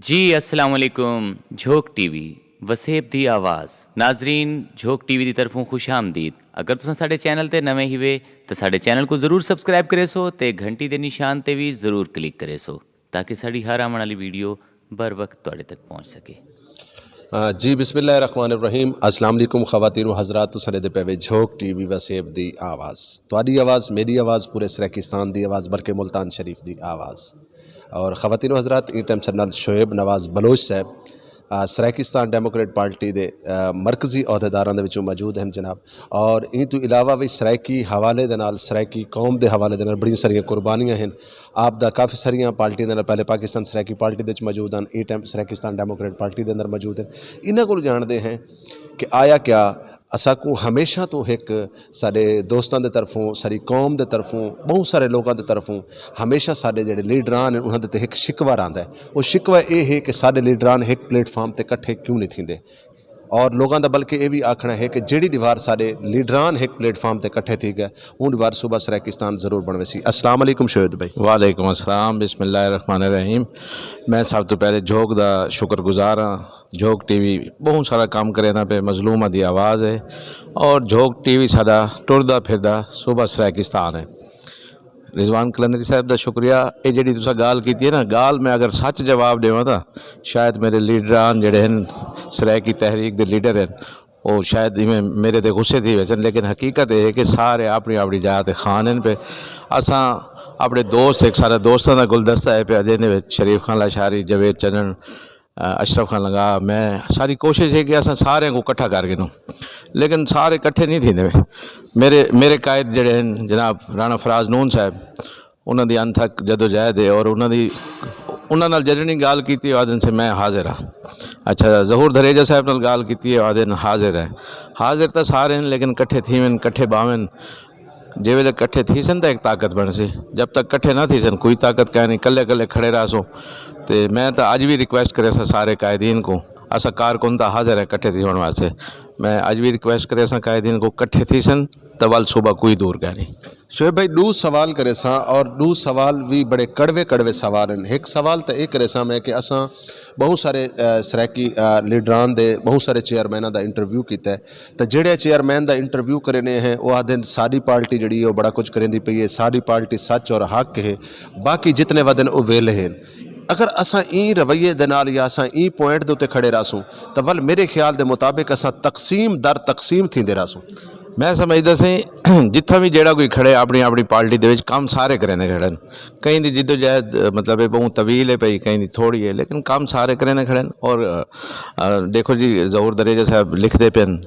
जी अस्सलाम वालेकुम। झोंक टीवी वसेब दी आवाज़ नाजरीन झोंक टीवी की तरफों खुश आमदीद। अगर तुम साढ़े चैनल ते नवे ही वे तो साढ़े चैनल को ज़रूर सबसक्राइब करे सो ते घंटी के निशान ते भी ज़रूर क्लिक करे सो ताकि साड़ी हर आने वाली वीडियो बर वक्त तुहाडे तक पहुँच सके। जी बिस्मिल्लाहिर्रहमानिर्रहीम। अस्सलाम वालेकुम ख़वातीन व हज़रात। तुसां दे पे झोंक टीवी वसेब दी आवाज़, तुहाडी आवाज़ मेरी आवाज़, पूरे सराकिस्तान दी आवाज़, बल्कि मुल्तान शरीफ दी आवाज़। और ख़वातीन व हज़रात, ई टाइम सरनल शोएब नवाज़ बलोच साहब सराकिस्तान डेमोक्रेट पार्टी के मरकज़ी अहदेदारां दे विचों मौजूद हैं जनाब। और इन तो इलावा भी सराइकी हवाले दे नाल, सराइकी कौम के हवाले दे नाल बड़ी सारिया कुर्बानियां हैं। आप दा काफ़ी सारिया पार्टियां दे नाल पहले पाकिस्तान सराइकी पार्टी दे मौजूद हैं, ई टाइम सराकिस्तान डेमोक्रेट पार्टी के अंदर मौजूद हैं। इन्हां को जानते हैं कि आया क्या असाकू हमेशा तो एक साडे दोस्तों के तरफों, सारी कौम के तरफों, बहुत सारे लोगों के तरफों हमेशा साडे जिहड़े लीडरान उन्होंने ते एक शिकवा रहा है। वो शिकवा ये है कि साडे लीडरान एक प्लेटफॉर्म पर कट्ठे क्यों नहीं थींदे। और लोगों का बल्कि ये भी आखना है कि जिहड़ी दीवार साडे लीडरान एक प्लेटफॉर्म पर कट्ठे थी गए वो दीवार सुबह सराकिस्तान ज़रूर बनवे सी। अस्सलाम वालेकुम शोएब भाई। वालेकुम अस्सलाम, बिस्मिल्लाहिर्रहमानिर्रहीम। मैं सब तो पहले झोंक दा शुक्रगुजार हाँ। झोंक टीवी बहुत सारा काम करे ना पे मजलूमा दी आवाज़ है और झोंक टीवी साडा टुरदा फिरदा सुबह सराकिस्तान है। रिजवान कलंदरी साहब का शुक्रिया। ये जी तुसा गाल की है ना, गाल मैं अगर सच जवाब देवां तो शायद मेरे लीडरान जड़े हैं सराइकी तहरीक के लीडर हैं वो शायद इवें मेरे ते गुस्से थी वैसे, लेकिन हकीकत यह है कि सारे अपनी अपनी जगह ते खान हैं पे। असा अपने दोस्त एक सारा दोस्तों का गुलदस्ता है पे जिन्हें शरीफ खान लाशारी, जवेद चनन, अशरफ खान लगा, मैं सारी कोशिश है कि असा सारे को इकट्ठा करके नूं, लेकिन सारे इकट्ठे नहीं थी। मेरे कायद जड़े हैं जनाब राणा फराज नून साहब, उन्होंने अनथक जदोजहद है और उन्होंने जड़नी गाल की आदन से मैं हाजिर हाँ। अच्छा, जहूर धरेजा साहब नाल गाल की आदन हाजिर है। हाजिर तो सारे हैं लेकिन कट्ठे थीवन, कट्ठे बावन। जे वे कट्ठे थी सन तो एक ताकत बन सी, जब तक कट्ठे ना थी सन कोई ताकत कह नहीं, कल्ले कल्ले खड़े रह सो। तो मैं तो अज भी रिक्वेस्ट करे सारे कायदीन को, असा कारकुन तो हाजिर है कट्ठे थी होने वास्ते। मैं अज भी रिक्वेस्ट करे कायदीन को कट्ठे थी सन तो वल सुबह कोई दूर कह नहीं। शोएब भाई दू सवाल करे सा और दू सवाल भी बड़े कड़वे कड़वे सवाल हैं। एक सवाल तो यह करे सा मैं कि असा बहुत सारे सराइकी लीडरान दे बहुत सारे चेयरमैन का इंटरव्यू किया है। तो जेड़े चेयरमैन का इंटरव्यू करने हैं वो आखते सारी पार्टी जी है बड़ा कुछ करेंदी पई है, सारी पार्टी सच और हक है, बाकी जितने वदन वो वेले हैं। अगर असा ई रवैये दे नाल या असा ई पॉइंट दे उत्ते खड़े रहसूँ तो वल मेरे ख्याल के मुताबिक असा तकसीम दर तकसीम थींदे रहसूँ। मैं समझदा सी जिथा भी जेड़ा कोई खड़े अपनी अपनी पार्टी के काम सारे करेंदे खड़े। कहीं की जिदोजहद मतलब है बहुत तवील है पई, कहीं की थोड़ी है, लेकिन काम सारे करेंदे खड़े। और देखो जी जहूर दरेजा साहब लिखते पेन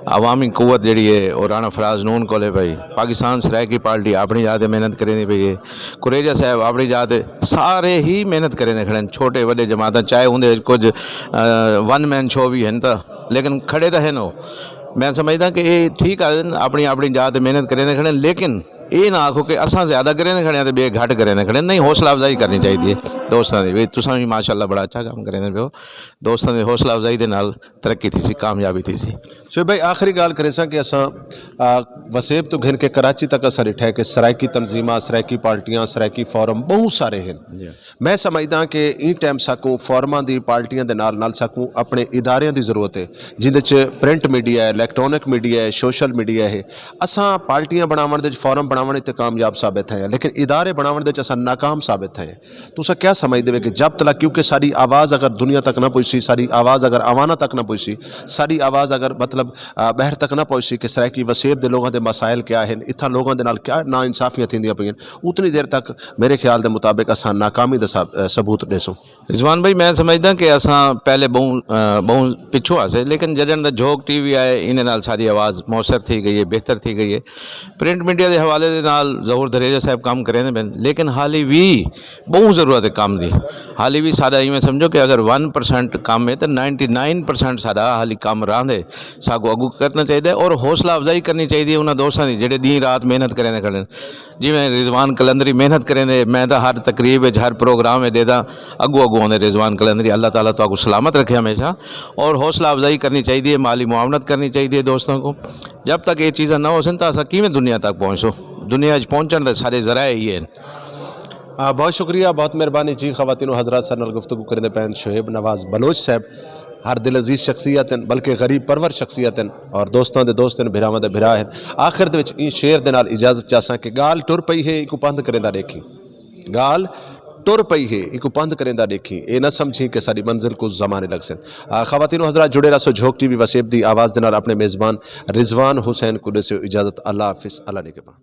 अवामी कुवत जी है और राणा फराज नून को भाई पाकिस्तान सराइकी पार्टी अपनी जाते मेहनत करेंदी पई है। कुरेजा साहब अपनी जाते सारे ही मेहनत करेंदे खड़े, छोटे बड़े जमात चाहे उन्हें कुछ वन मैन शो भी हैं तो, लेकिन खड़े तो हैं। मैं समझदा कि ये ठीक है अपनी अपनी जात मेहनत करें खड़े, लेकिन ये ना आखो कि असा ज़्यादा करें खड़े तो बे घट करें खड़े। नहीं, हौसला अफजाई करनी चाहिए दोस्तों की। तुसां भी माशाअल्लाह बड़ा अच्छा काम करें पे हो, दोस्तों की हौसला अफजाई के नाल तरक्की थी सी, कामयाबी थी सी। शोएब भाई आखिरी गाल करे सा कि असा वसेब तो घिन के कराची तक असा डिठा है कि सराइकी तंजीमां, सराइकी पार्टियां, सराइकी फोरम बहुत सारे हैं। मैं समझदा कि ई टाइम साकू फोरमां दी पार्टियां दे नाल साकू अपने इदारियां दी जरूरत है जिंदे च प्रिंट मीडिया है, इलैक्ट्रॉनिक मीडिया है, सोशल मीडिया है। असा पार्टियां बनावन दे फोरम बनावन ते कामयाब साबित हैं, लेकिन इदारे बनावन दे च असा नाकाम साबित हैं। तुसा क्या समझदे कि जब तक क्योंकि सारी आवाज़ अगर दुनिया तक ना पहुंची, सारी आवाज़ अगर आवाना तक ना पहुंची, सारी आवाज़ अगर मतलब बहर तक ना पहुंची कि सराइकी वसेब दे लोगों के मसाइल क्या हैं, इतना लोगों के नाल क्या ना इंसाफियां थींदियां पईयां, उतनी देर तक मेरे ख्याल के मुताबिक असा नाकामी का सबूत देसूँ। रिजवान भाई मैं समझदा कि असा पहले बहुत पिछू आसे, लेकिन जजन झोंक टीवी आए इन नाल सारी आवाज़ मौसर थी गई है, बेहतर थी गई है। प्रिंट मीडिया के हवाले दे नाल जहूर धरेजा साहब काम करें बैन, लेकिन हाली भी बहुत ज़रूरत है काम की। हाली भी सारा इवें समझो कि अगर 1% काम है तो 99% सारा हाली काम रहा सागो अगू करना चाहिए और हौसला अफजाई करनी चाहिए उन्होंने दोस्तों की जेडे दिन रात मेहनत करें खड़े। जिमें रिजवान कलंदरी मेहनत करें, मैं तो हर तकरीब हर प्रोग्राम देदा अगू अगू आने रिजवान कलंदरी, अल्लाह ताला तो आपको सलामत रखे हमेशा। और हौसला अफजाई करनी चाहिए, माली मुआवनत करनी चाहिए दोस्तों को। जब तक ये चीज़ा ना हो सन तो असा किवें दुनिया तक पहुँचो, दुनिया पहुँचने के सारे जराए ही हैं। बहुत शुक्रिया, बहुत मेहरबानी जी। ख़वातीन व हज़रात सारे नाल गुफ्तगू करदे पैन शोएब नवाज़ बलोच साहब, हर दिल अजीज़ शख्सियत हैं, बल्कि गरीब परवर शख्सियत हैं और दोस्तों दे दोस्त हैं, भिरावां दे भिरा हैं। आखिर दे विच इस शेर दे नाल इजाज़त चाहसां कि गाल टुर पई है इको पंध करेंदा देखी, गाल टुर पई है इको पंध करेंदा देखी, ये ना समझी कि साडी मंजिल को ज़माने लग सन। ख़वातीन व हज़रात जुड़े रहो झोंक टीवी वसेब दी आवाज़ दे नाल अपने मेज़बान रिजवान हुसैन को दे इजाज़त। अल्लाह हाफिज़, अल्लाह निगहबान।